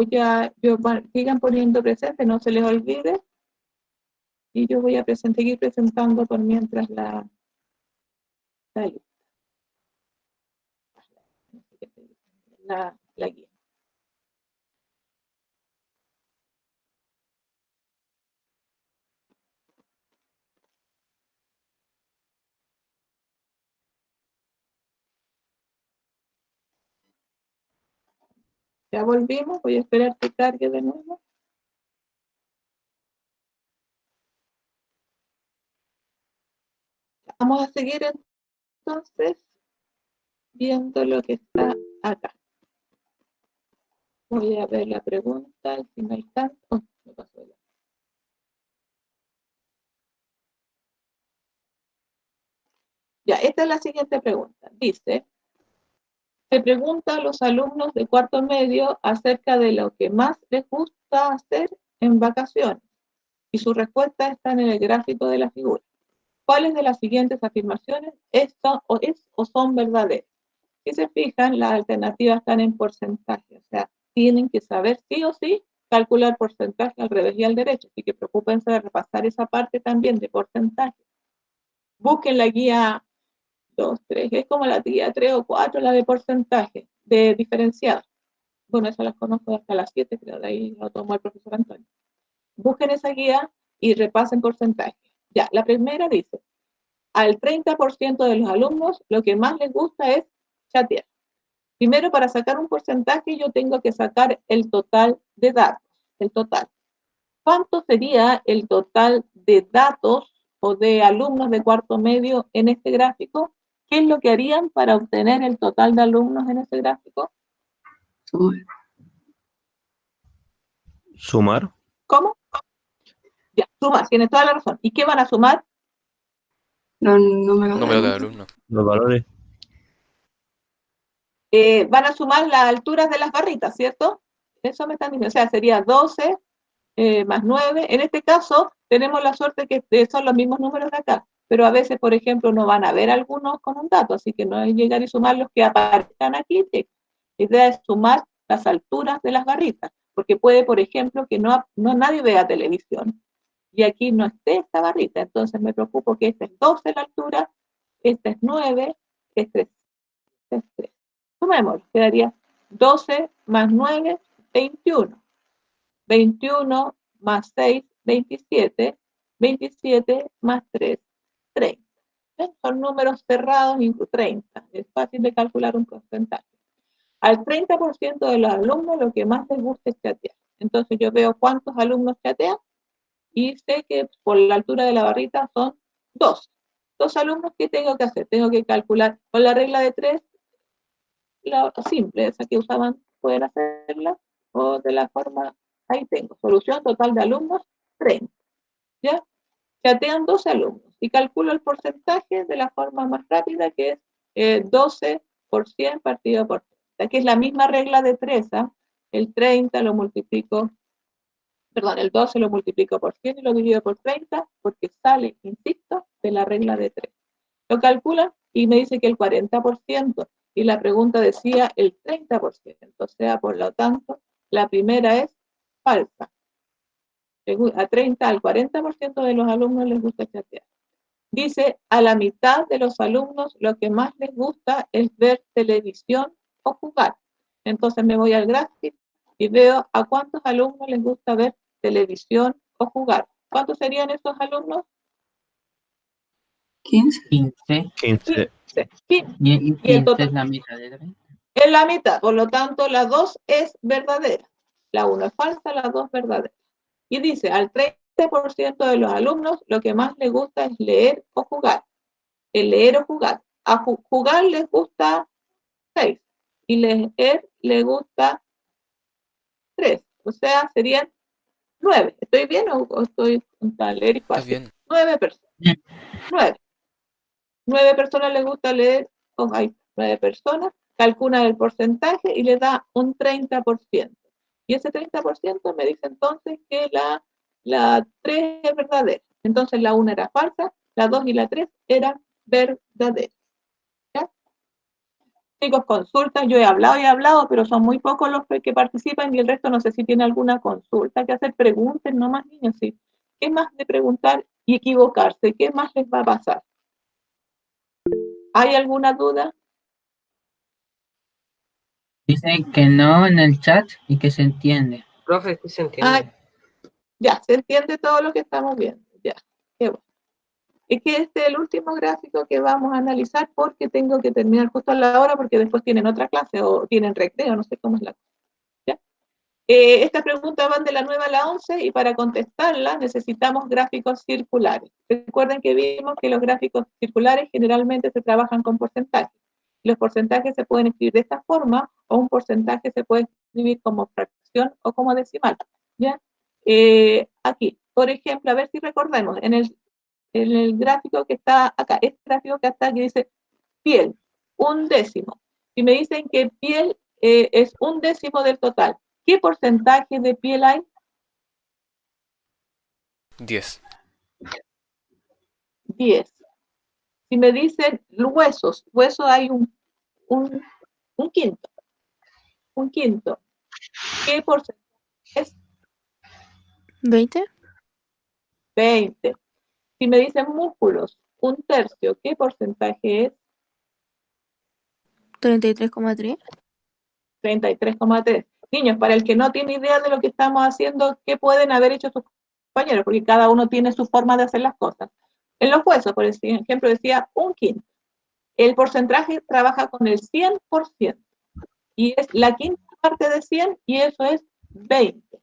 Ya, sigan poniendo presente, no se les olvide. Y yo voy a seguir presentando por mientras la lista, la guía. Ya volvimos, voy a esperar que cargue de nuevo. Vamos a seguir entonces viendo lo que está acá. Voy a ver la pregunta, si me alcanza. Oh, me pasó ya. Ya, esta es la siguiente pregunta. Dice, se pregunta a los alumnos de cuarto medio acerca de lo que más les gusta hacer en vacaciones. Y su respuesta está en el gráfico de la figura. ¿Cuáles de las siguientes afirmaciones o son verdaderas? Si se fijan, las alternativas están en porcentaje, o sea, tienen que saber sí o sí calcular porcentaje al revés y al derecho, así que preocúpense de repasar esa parte también de porcentaje. Busquen la guía 2, 3, es como la guía 3 o 4, la de porcentaje, de diferenciado. Bueno, esas las conozco hasta las 7, creo, de ahí lo tomó el profesor Antonio. Busquen esa guía y repasen porcentaje. Ya, la primera dice, al 30% de los alumnos lo que más les gusta es chatear. Primero, para sacar un porcentaje, yo tengo que sacar el total de datos, el total. ¿Cuánto sería el total de datos o de alumnos de cuarto medio en este gráfico? ¿Qué es lo que harían para obtener el total de alumnos en este gráfico? Sumar. ¿Cómo? Ya, sumar, tienes toda la razón. ¿Y qué van a sumar? Los números de Número de alumnos. alumnos. Los valores. Van a sumar las alturas de las barritas, ¿cierto? Eso me están diciendo. O sea, sería 12 más 9. En este caso, tenemos la suerte que son los mismos números de acá, pero a veces, por ejemplo, no van a haber algunos con un dato, así que no es llegar y sumar los que aparezcan aquí. La idea es sumar las alturas de las barritas, porque puede, por ejemplo, que no nadie vea televisión, y aquí no esté esta barrita, entonces me preocupo que esta es 12 la altura, esta es 9, esta es 3. Sumemos, quedaría 12 más 9, 21. 21 más 6, 27. 27 más 3, 30. Son números cerrados, 30. Es fácil de calcular un porcentaje. Al 30% de los alumnos lo que más les gusta es chatear. Entonces yo veo cuántos alumnos chatean y sé que por la altura de la barrita son 2. 2 alumnos, ¿qué tengo que hacer? Tengo que calcular con la regla de 3, la simple, esa que usaban, pueden hacerla, o de la forma, ahí tengo, solución total de alumnos, 30. ¿Ya? Chatean 12 alumnos y calculo el porcentaje de la forma más rápida, que es 12 por 100 partido por 30, que es la misma regla de 3, ¿eh? El 30 lo multiplico, perdón, el 12 lo multiplico por 100 y lo divido por 30, porque sale, insisto, de la regla de 3. Lo calcula y me dice que el 40%, y la pregunta decía el 30%, o sea, por lo tanto, la primera es falsa. A 30 al 40% de los alumnos les gusta chatear. Dice, a la mitad de los alumnos lo que más les gusta es ver televisión o jugar. Entonces me voy al gráfico y veo a cuántos alumnos les gusta ver televisión o jugar. ¿Cuántos serían esos alumnos? 15. 15. 15. 15. Y Y el 15 total es la mitad de 30. es la mitad, por lo tanto la 2 es verdadera. La 1 es falsa, la 2 verdadera. Y dice, al 30% de los alumnos lo que más les gusta es leer o jugar. El leer o jugar. A jugar les gusta 6 y leer les gusta 3. O sea, serían 9. ¿Estoy bien o estoy contra leer y Está jugar? bien. 9 personas. 9. 9 personas les gusta leer, hay 9 personas, calcula el porcentaje y le da un 30%. Y ese 30% me dice entonces que la 3 es verdadera. Entonces la 1 era falsa, la 2 y la 3 eran verdaderas. ¿Ya? Chicos, consultas, yo he hablado, pero son muy pocos los que participan y el resto no sé si tiene alguna consulta que hacer. Pregunten nomás, niños, ¿sí? ¿Qué más de preguntar y equivocarse? ¿Qué más les va a pasar? ¿Hay alguna duda? Dice que no en el chat y que se entiende. Profe, ¿sí se entiende? Ya, se entiende todo lo que estamos viendo. Ya, qué bueno. Es que este es el último gráfico que vamos a analizar porque tengo que terminar justo a la hora porque después tienen otra clase o tienen recreo, no sé cómo es la cosa. ¿Ya? Estas preguntas van de la 9 a la 11 y para contestarlas necesitamos gráficos circulares. Recuerden que vimos que los gráficos circulares generalmente se trabajan con porcentajes. Los porcentajes se pueden escribir de esta forma o un porcentaje se puede escribir como fracción o como decimal. ¿Ya? Aquí, por ejemplo, a ver si recordemos, en el gráfico que está acá, este gráfico que está aquí dice piel, 1/10. Si me dicen que piel es 1/10 del total, ¿qué porcentaje de piel hay? 10. 10. Si me dicen huesos hay un quinto. Un quinto. ¿Qué porcentaje es? 20. 20. Si me dicen músculos, 1/3, ¿qué porcentaje es? 33,3. 33,3. Niños, para el que no tiene idea de lo que estamos haciendo, ¿qué pueden haber hecho sus compañeros? Porque cada uno tiene su forma de hacer las cosas. En los huesos, por ejemplo, decía un quinto. El porcentaje trabaja con el 100%. Y es la quinta parte de 100 y eso es 20.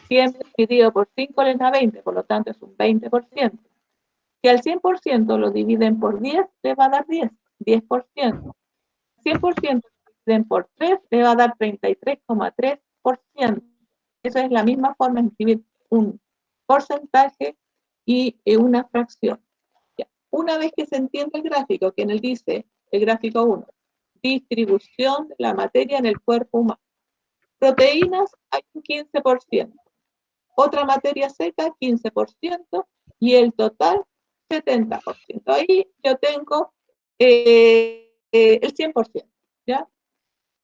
100 dividido por 5 les da 20, por lo tanto es un 20%. Si al 100% lo dividen por 10, les va a dar 10, 10%. 100% lo dividen por 3, le va a dar 33,3%. Esa es la misma forma de escribir un porcentaje y una fracción. Ya. Una vez que se entiende el gráfico, que en él dice, el gráfico 1, distribución de la materia en el cuerpo humano. Proteínas hay un 15%, otra materia seca 15% y el total 70%. Ahí yo tengo el 100%, ¿ya?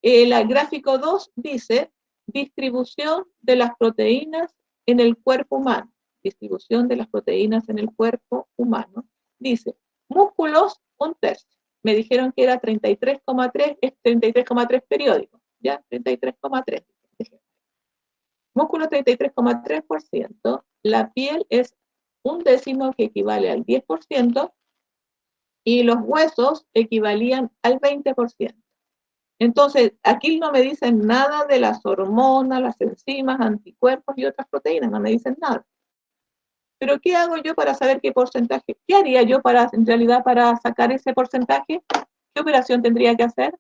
El gráfico 2 dice distribución de las proteínas en el cuerpo humano. Distribución de las proteínas en el cuerpo humano. Dice, músculos, un tercio. Me dijeron que era 33,3, es 33,3 periódico, ¿ya? 33,3. Músculo 33,3%. La piel es un décimo, que equivale al 10%, y los huesos equivalían al 20%. Entonces, aquí no me dicen nada de las hormonas, las enzimas, anticuerpos y otras proteínas, no me dicen nada. Pero ¿qué hago yo para saber qué porcentaje? ¿Qué haría yo en realidad para sacar ese porcentaje? ¿Qué operación tendría que hacer?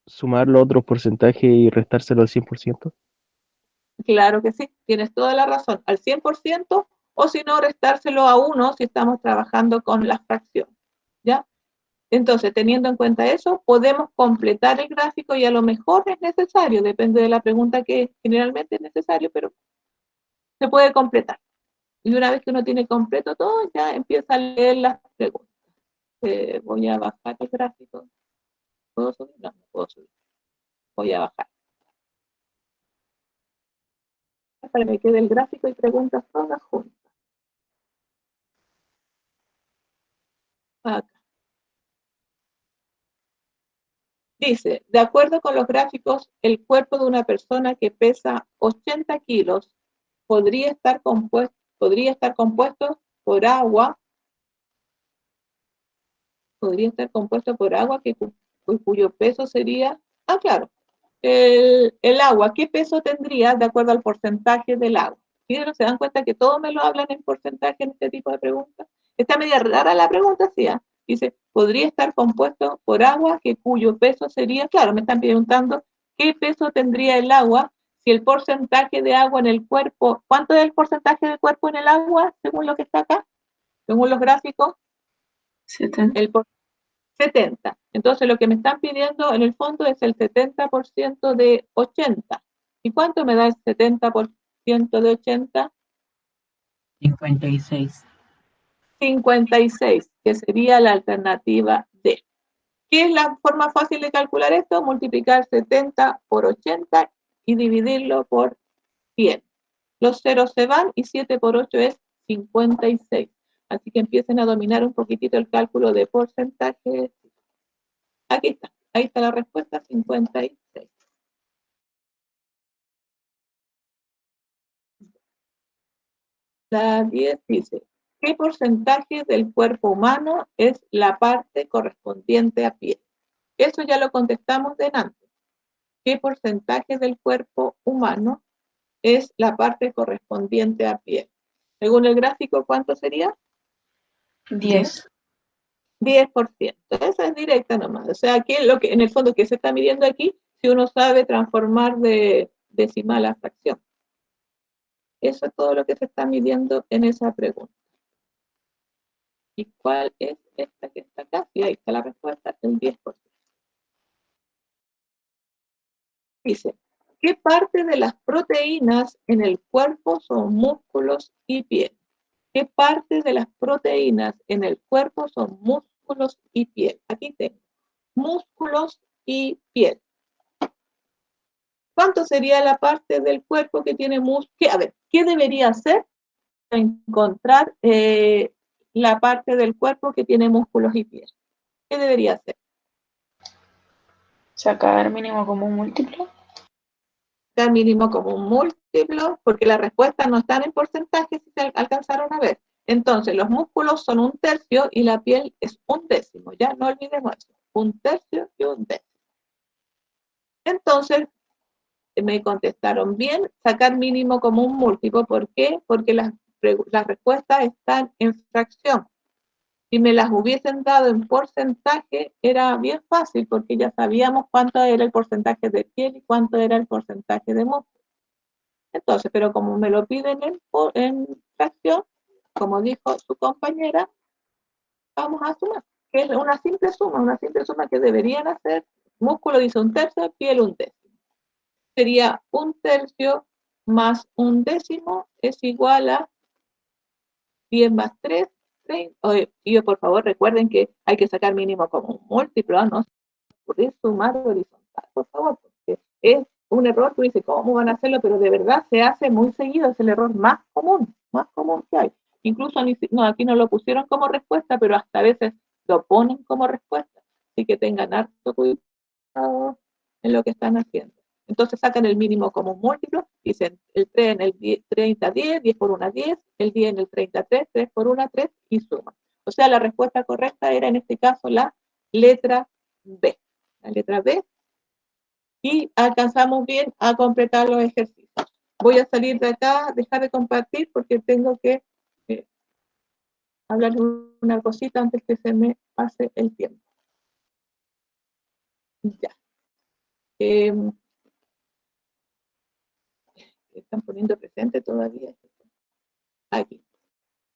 Sumar los otros porcentajes y restárselo al 100%. Claro que sí, tienes toda la razón, al 100%, o si no, restárselo a 1 si estamos trabajando con la fracción, ¿ya? Entonces, teniendo en cuenta eso, podemos completar el gráfico y a lo mejor es necesario, depende de la pregunta, que generalmente es necesario, pero se puede completar. Y una vez que uno tiene completo todo, ya empieza a leer las preguntas. Voy a bajar el gráfico. ¿Puedo subir? No, no puedo subir. Voy a bajar. Para que me quede el gráfico y preguntas todas juntas. Acá. Dice, de acuerdo con los gráficos, el cuerpo de una persona que pesa 80 kilos podría estar compuesto por agua, cuyo peso sería, claro, el agua, ¿qué peso tendría de acuerdo al porcentaje del agua? ¿Sí? ¿No se dan cuenta que todos me lo hablan en porcentaje en este tipo de preguntas? Está media rara la pregunta, sí. Dice, podría estar compuesto por agua, cuyo peso sería, claro, me están preguntando qué peso tendría el agua si el porcentaje de agua en el cuerpo, ¿cuánto es el porcentaje de cuerpo en el agua según lo que está acá? Según los gráficos, 70. 70. Entonces lo que me están pidiendo en el fondo es el 70% de 80. ¿Y cuánto me da el 70% de 80? 56. 56, que sería la alternativa D. ¿Qué es la forma fácil de calcular esto? Multiplicar 70 por 80 y dividirlo por 100. Los ceros se van y 7 por 8 es 56. Así que empiecen a dominar un poquitito el cálculo de porcentaje. Aquí está. Ahí está la respuesta, 56. La 10 dice, ¿qué porcentaje del cuerpo humano es la parte correspondiente a piel? Eso ya lo contestamos delante. ¿Qué porcentaje del cuerpo humano es la parte correspondiente a piel? Según el gráfico, ¿cuánto sería? 10. 10%. Esa es directa nomás. O sea, aquí lo que en el fondo que se está midiendo aquí, si uno sabe transformar de decimal a fracción. Eso es todo lo que se está midiendo en esa pregunta. ¿Y cuál es esta que está acá? Y ahí está la respuesta, el 10%. Dice, ¿qué parte de las proteínas en el cuerpo son músculos y piel? ¿Qué parte de las proteínas en el cuerpo son músculos y piel? Aquí tengo músculos y piel. ¿Cuánto sería la parte del cuerpo que tiene músculos? A ver, ¿qué debería hacer para encontrar la parte del cuerpo que tiene músculos y piel? ¿Qué debería hacer? Sacar mínimo como un múltiplo. Sacar mínimo como un múltiplo, porque las respuestas no están en porcentaje, si se alcanzaron a ver. Entonces, los músculos son un tercio y la piel es un décimo. Ya no olvidemos eso. Un tercio y un décimo. Entonces, me contestaron bien, sacar mínimo como un múltiplo. ¿Por qué? Porque las respuestas están en fracción. Si me las hubiesen dado en porcentaje, era bien fácil, porque ya sabíamos cuánto era el porcentaje de piel y cuánto era el porcentaje de músculo. Entonces, pero como me lo piden en fracción, como dijo su compañera, vamos a sumar, que es una simple suma que deberían hacer. Músculo dice 1/3, piel 1/10. Sería 1/3 más 1/10 es igual a 10 más 3, 30. Oye, y por favor recuerden que hay que sacar mínimo como un múltiplo, no ocurrir sumar horizontal, por favor, porque es un error. Tú dices, ¿cómo van a hacerlo? Pero de verdad se hace muy seguido, es el error más común que hay. Incluso, no, aquí no lo pusieron como respuesta, pero hasta a veces lo ponen como respuesta. Así que tengan harto cuidado en lo que están haciendo. Entonces sacan el mínimo como un múltiplo, dicen el 3 en el 30, 10, 10 por 1, 10, el 10 en el 33, 3 por 1, 3 y suman. O sea, la respuesta correcta era en este caso la letra B. La letra B, y alcanzamos bien a completar los ejercicios. Voy a salir de acá, dejar de compartir porque tengo que hablar una cosita antes que se me pase el tiempo. Ya. Están poniendo presente todavía. Aquí.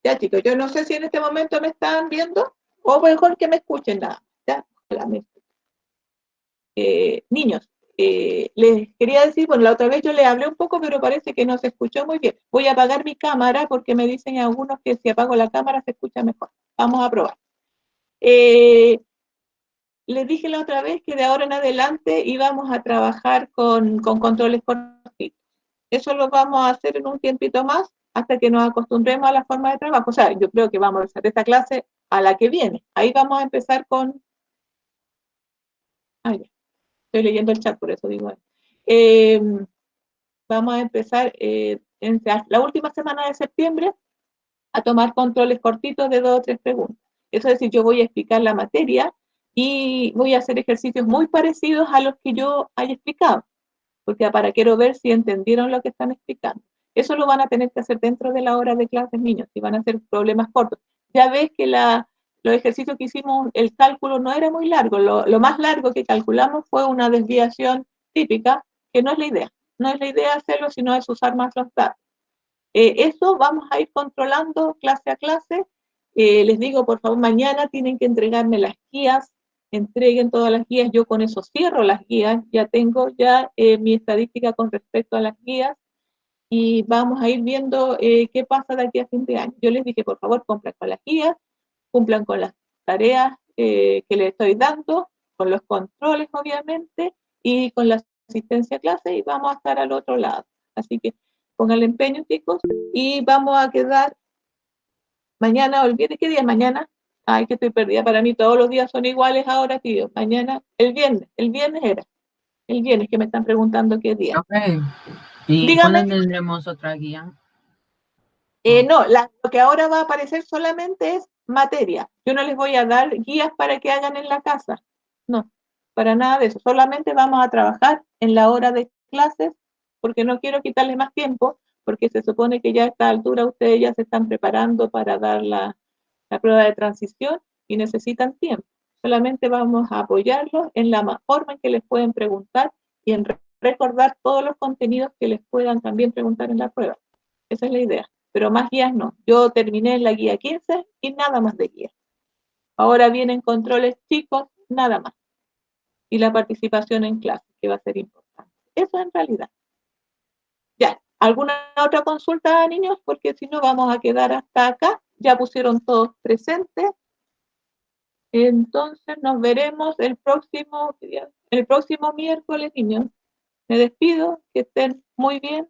Ya, chicos, yo no sé si en este momento me están viendo o mejor que me escuchen nada. Ya, niños, les quería decir, bueno, la otra vez yo les hablé un poco, pero parece que no se escuchó muy bien. Voy a apagar mi cámara porque me dicen algunos que si apago la cámara se escucha mejor. Vamos a probar. Les dije la otra vez que de ahora en adelante íbamos a trabajar con controles cortitos. Eso lo vamos a hacer en un tiempito más hasta que nos acostumbremos a la forma de trabajo. O sea, yo creo que vamos a hacer esta clase a la que viene. Ahí vamos a empezar con... Ah, ya. Estoy leyendo el chat, por eso digo. Vamos a empezar en la última semana de septiembre a tomar controles cortitos de 2 o 3 preguntas. Eso es decir, yo voy a explicar la materia y voy a hacer ejercicios muy parecidos a los que yo haya explicado, porque quiero ver si entendieron lo que están explicando. Eso lo van a tener que hacer dentro de la hora de clases, niños, y van a hacer problemas cortos. Ya ves que los ejercicios que hicimos, el cálculo no era muy largo, lo más largo que calculamos fue una desviación típica, que no es la idea. No es la idea hacerlo, sino es usar más los datos. Eso vamos a ir controlando clase a clase. Les digo, por favor, mañana tienen que entregarme las guías, entreguen todas las guías, yo con eso cierro las guías, ya tengo mi estadística con respecto a las guías, y vamos a ir viendo qué pasa de aquí a fin de año. Yo les dije, por favor, cumplan con las guías, cumplan con las tareas que les estoy dando, con los controles, obviamente, y con la asistencia a clase, y vamos a estar al otro lado. Así que pongan el empeño, chicos, y vamos a quedar mañana. Olvide qué día es mañana. Ay, que estoy perdida. Para mí todos los días son iguales ahora, tío. Mañana, el viernes era. El viernes que me están preguntando qué día. Ok. ¿Y Dígame. cuándo tendremos otra guía? No, lo que ahora va a aparecer solamente es materia. Yo no les voy a dar guías para que hagan en la casa. No, para nada de eso. Solamente vamos a trabajar en la hora de clases, porque no quiero quitarles más tiempo, porque se supone que ya a esta altura ustedes ya se están preparando para dar la prueba de transición y necesitan tiempo. Solamente vamos a apoyarlos en la forma en que les pueden preguntar y en recordar todos los contenidos que les puedan también preguntar en la prueba. Esa es la idea. Pero más guías no. Yo terminé en la guía 15 y nada más de guía. Ahora vienen controles chicos, nada más. Y la participación en clase, que va a ser importante. Eso en realidad. Ya, ¿alguna otra consulta, niños? Porque si no vamos a quedar hasta acá. Ya pusieron todos presentes. Entonces nos veremos el próximo miércoles, niños. Me despido, que estén muy bien.